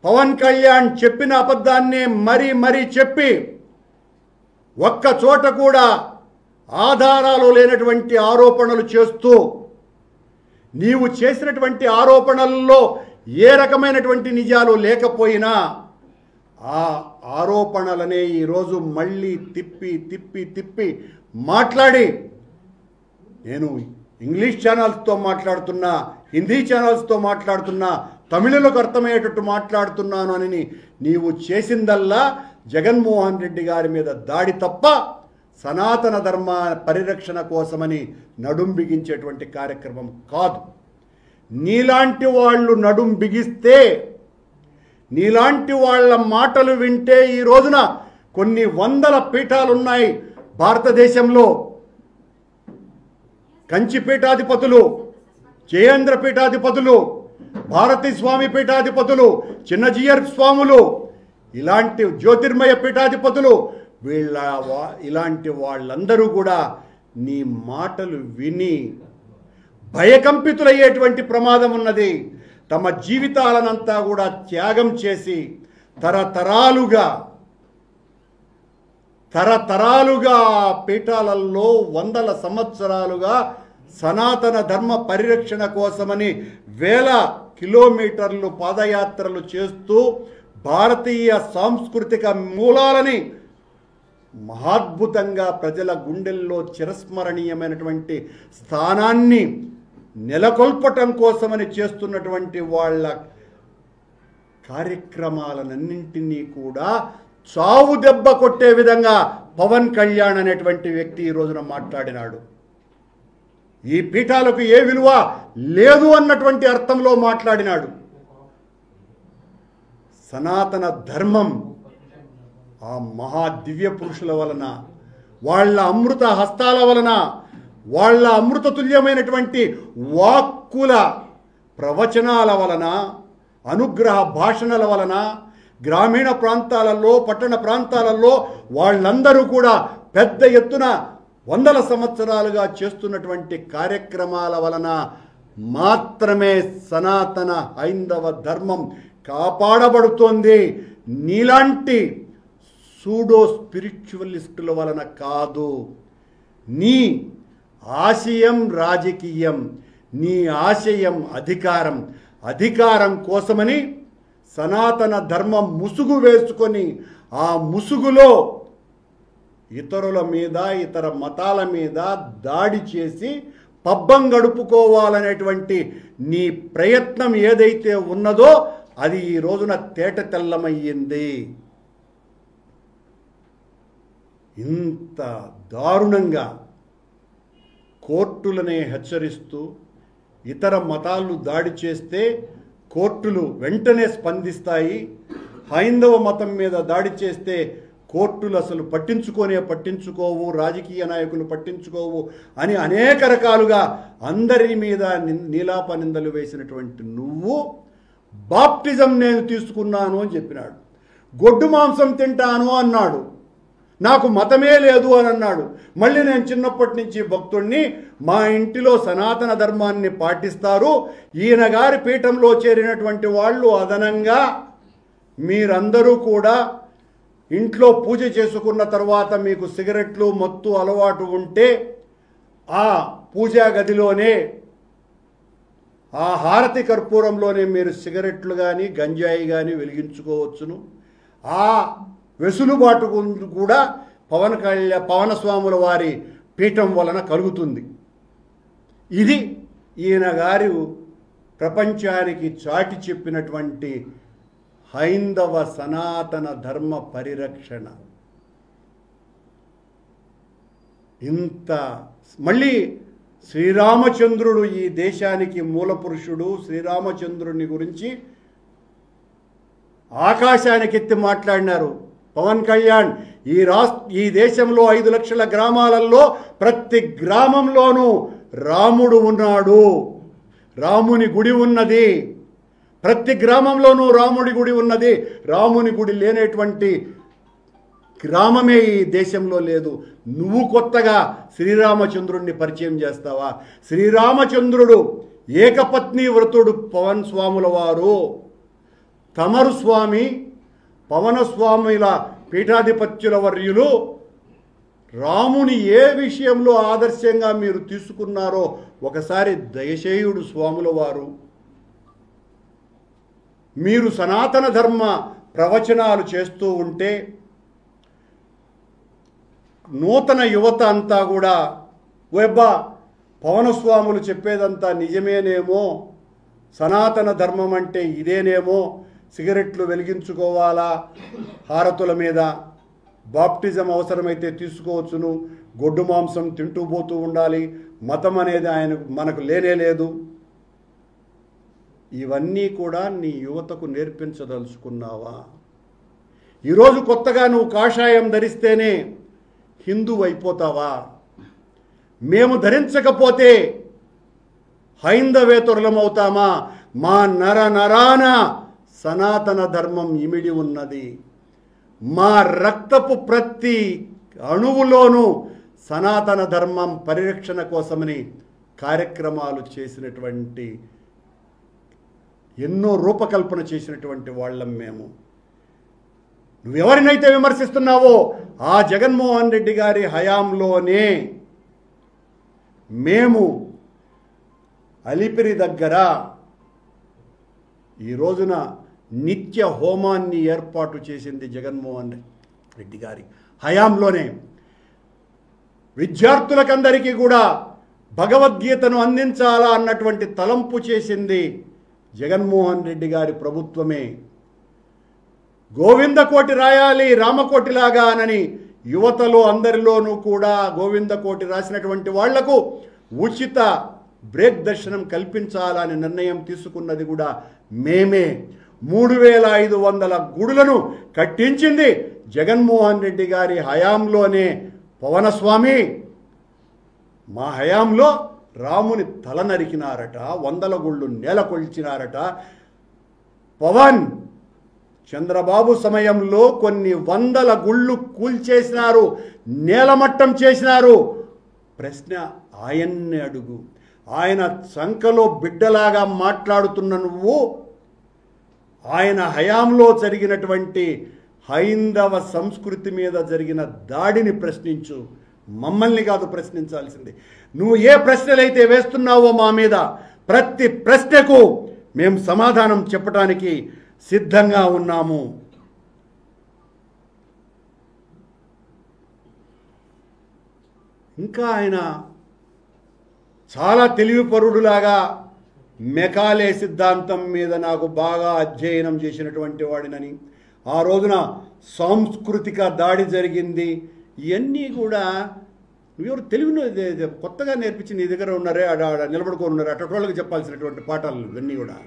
పవన్ కళ్యాణ్ చెప్పిన అబద్ధాన్ని మరీ చెప్పి ఒక్క చోట కూడా ఆధారాలు లేనటువంటి ఆరోపణలు చేస్తూ నీవు చేసినటువంటి ఆరోపణల్లో ఏ రకమైనటువంటి నిజాలు లేకపోయినా ఆ ఆరోపణలనే ఈరోజు మళ్ళీ తిప్పి మాట్లాడి నేను ఇంగ్లీష్ ఛానల్స్తో మాట్లాడుతున్నా, హిందీ ఛానల్స్తో మాట్లాడుతున్నా, తమిళులకు అర్థమయ్యేటట్టు మాట్లాడుతున్నాను అని నీవు చేసిందల్లా జగన్మోహన్ రెడ్డి గారి మీద దాడి తప్ప సనాతన ధర్మ పరిరక్షణ కోసమని నడుం బిగించేటువంటి కార్యక్రమం కాదు. నీలాంటి వాళ్ళు నడుం బిగిస్తే, నీలాంటి వాళ్ళ మాటలు వింటే ఈ రోజున కొన్ని వందల పీఠాలు ఉన్నాయి భారతదేశంలో. కంచి పీఠాధిపతులు, జయేంద్ర పీఠాధిపతులు, భారతీ స్వామి పీఠాధిపతులు, చిన్నజీయర్ స్వాములు, ఇలాంటి జ్యోతిర్మయ పీఠాధిపతులు, ఇలాంటి వాళ్ళందరూ కూడా నీ మాటలు విని భయకంపితులయ్యేటువంటి ప్రమాదం ఉన్నది. తమ జీవితాలనంతా కూడా త్యాగం చేసి తరతరాలుగా పీఠాలలో వందల సంవత్సరాలుగా సనాతన ధర్మ పరిరక్షణ కోసమని వేల కిలోమీటర్లు పాదయాత్రలు చేస్తూ భారతీయ సాంస్కృతిక మూలాలని మహాద్భుతంగా ప్రజల గుండెల్లో చిరస్మరణీయమైనటువంటి స్థానాన్ని నెలకొల్పటం కోసమని చేస్తున్నటువంటి వాళ్ళ కార్యక్రమాలన్నింటినీ కూడా చావు దెబ్బ కొట్టే విధంగా పవన్ కళ్యాణ్ అనేటువంటి వ్యక్తి ఈ రోజున మాట్లాడినాడు. ఈ పీఠాలకు ఏ విలువ లేదు అన్నటువంటి అర్థంలో మాట్లాడినాడు. సనాతన ధర్మం ఆ మహా దివ్య పురుషుల వలన, వాళ్ళ అమృత హస్తాల వలన, వాళ్ళ అమృత తుల్యమైనటువంటి వాక్కుల ప్రవచనాల వలన, అనుగ్రహ భాషణల వలన గ్రామీణ ప్రాంతాలలో, పట్టణ ప్రాంతాలలో వాళ్ళందరూ కూడా పెద్ద ఎత్తున వందల సంవత్సరాలుగా చేస్తున్నటువంటి కార్యక్రమాల వలన మాత్రమే సనాతన హైందవ ధర్మం కాపాడబడుతోంది. నీలాంటి సూడో స్పిరిచువలిస్టుల వలన కాదు. నీ ఆశయం రాజకీయం, నీ ఆశయం అధికారం కోసమని సనాతన ధర్మం ముసుగు వేసుకొని ఆ ముసుగులో ఇతరుల మీద, ఇతర మతాల మీద దాడి చేసి పబ్బం గడుపుకోవాలనేటువంటి నీ ప్రయత్నం ఏదైతే ఉన్నదో అది ఈ రోజున తేట తెల్లమయ్యింది. ఇంత దారుణంగా కోర్టులనే హెచ్చరిస్తూ ఇతర మతాలు దాడి చేస్తే కోర్టులు వెంటనే స్పందిస్తాయి, హైందవ మతం మీద దాడి చేస్తే కోర్టులు అసలు పట్టించుకోవు, రాజకీయ నాయకులు పట్టించుకోవు అని అనేక రకాలుగా అందరి మీద నీలాప నిందలు వేసినటువంటి నువ్వు బాప్టిజం నేను తీసుకున్నాను అని చెప్పినాడు. గొడ్డు మాంసం తింటాను అన్నాడు. నాకు మతమే లేదు అని అన్నాడు. మళ్ళీ నేను చిన్నప్పటి నుంచి భక్తుణ్ణి, మా ఇంటిలో సనాతన ధర్మాన్ని పాటిస్తారు, ఈయన గారి పీఠంలో చేరినటువంటి వాళ్ళు అదనంగా మీరందరూ కూడా ఇంట్లో పూజ చేసుకున్న తర్వాత మీకు సిగరెట్లు మత్తు అలవాటు ఉంటే ఆ పూజా గదిలోనే ఆ హారతి కర్పూరంలోనే మీరు సిగరెట్లు కానీ గంజాయి కానీ వెలిగించుకోవచ్చును. ఆ వెసులుబాటు కూడా పవన స్వాముల వారి పీఠం వలన కలుగుతుంది. ఇది ఈయన గారు ప్రపంచానికి చాటి చెప్పినటువంటి హైందవ సనాతన ధర్మ పరిరక్షణ. ఇంత మళ్ళీ శ్రీరామచంద్రుడు ఈ దేశానికి మూల పురుషుడు. శ్రీరామచంద్రుని గురించి ఆకాశానికి ఎత్తి మాట్లాడినారు పవన్ కళ్యాణ్. ఈ దేశంలో 5 లక్షల గ్రామాలలో ప్రతి గ్రామంలోనూ రాముడు ఉన్నాడు, రాముని గుడి ఉన్నది. ప్రతి గ్రామంలోనూ రాముడి గుడి ఉన్నది. రాముని గుడి లేనటువంటి గ్రామమే ఈ దేశంలో లేదు. నువ్వు కొత్తగా శ్రీరామచంద్రుడిని పరిచయం చేస్తావా? శ్రీరామచంద్రుడు ఏకపత్ని వ్రతుడు పవన్ స్వాముల వారు. తమరు స్వామి పవనస్వామిల పీఠాధిపత్యుల వర్యులు రాముని ఏ విషయంలో ఆదర్శంగా మీరు తీసుకున్నారో ఒకసారి దయచేయుడు స్వాముల వారు. మీరు సనాతన ధర్మ ప్రవచనాలు చేస్తూ ఉంటే నూతన యువత అంతా కూడా ఓబ్బా పవనస్వాములు చెప్పేదంతా నిజమేనేమో, సనాతన ధర్మం అంటే ఇదేనేమో, సిగరెట్లు వెలిగించుకోవాలా, హారతుల మీద బాప్టిజం అవసరమైతే తీసుకోవచ్చును, గొడ్డు మాంసం తింటూ పోతూ ఉండాలి, మతం అనేది మనకు లేనే లేదు. ఇవన్నీ కూడా నీ యువతకు నేర్పించదలుచుకున్నావా? ఈరోజు కొత్తగా నువ్వు కాషాయం ధరిస్తేనే హిందువు అయిపోతావా? మేము ధరించకపోతే హైందవేతరులమవుతామా? మా నరాన సనాతన ధర్మం ఇమిడి ఉన్నది. మా రక్తపు ప్రతి అణువులోనూ సనాతన ధర్మం పరిరక్షణ కోసమని కార్యక్రమాలు చేసినటువంటి, ఎన్నో రూపకల్పన చేసినటువంటి వాళ్ళం మేము. నువ్వెవరినైతే విమర్శిస్తున్నావో ఆ జగన్మోహన్ రెడ్డి గారి హయాంలోనే మేము అలిపిరి దగ్గర ఈ రోజున నిత్య హోమాన్ని ఏర్పాటు చేసింది జగన్మోహన్ రెడ్డి గారి హయాంలోనే. విద్యార్థులకందరికీ కూడా భగవద్గీతను అందించాలా అన్నటువంటి తలంపు చేసింది జగన్మోహన్ రెడ్డి గారి ప్రభుత్వమే. గోవిందకోటి రాయాలి రామకోటిలాగా అని యువతలో అందరిలోనూ కూడా గోవిందకోటి రాసినటువంటి వాళ్లకు ఉచిత బ్రేక్ దర్శనం కల్పించాలని నిర్ణయం తీసుకున్నది కూడా మేమే. 3500 గుడులను కట్టించింది జగన్మోహన్ రెడ్డి గారి హయాంలోనే. పవనస్వామి మా హయాంలో రాముని తల నరికినారట, 100 గుళ్ళు నేలకొల్చినారట. పవన్ చంద్రబాబు సమయంలో కొన్ని 100 గుళ్ళు కూల్చేసినారు, నేలమట్టం చేసినారు. ప్రశ్న ఆయన్నే అడుగు. ఆయన సంకలో బిడ్డలాగా మాట్లాడుతున్న నువ్వు ఆయన హయాంలో జరిగినటువంటి హైందవ సంస్కృతి మీద జరిగిన దాడిని ప్రశ్నించు, మమ్మల్ని కాదు ప్రశ్నించాల్సింది. నువ్వు ఏ ప్రశ్నలైతే వేస్తున్నావో మా మీద ప్రతి ప్రశ్నకు మేము సమాధానం చెప్పడానికి సిద్ధంగా ఉన్నాము. ఇంకా ఆయన చాలా తెలివిపరుడులాగా మెకాలే సిద్ధాంతం మీద నాకు బాగా అధ్యయనం చేసినటువంటి వాడినని, ఆ రోజున సాంస్కృతిక దాడి జరిగింది, ఇవన్నీ కూడా నువ్వెవరు తెలివిని కొత్తగా నేర్పించి నీ దగ్గర ఉన్నారే, ఆడ నిలబడుకొని ఉన్నారు అటువంటి వాళ్ళకి చెప్పాల్సినటువంటి పాఠాలు ఇవన్నీ కూడా.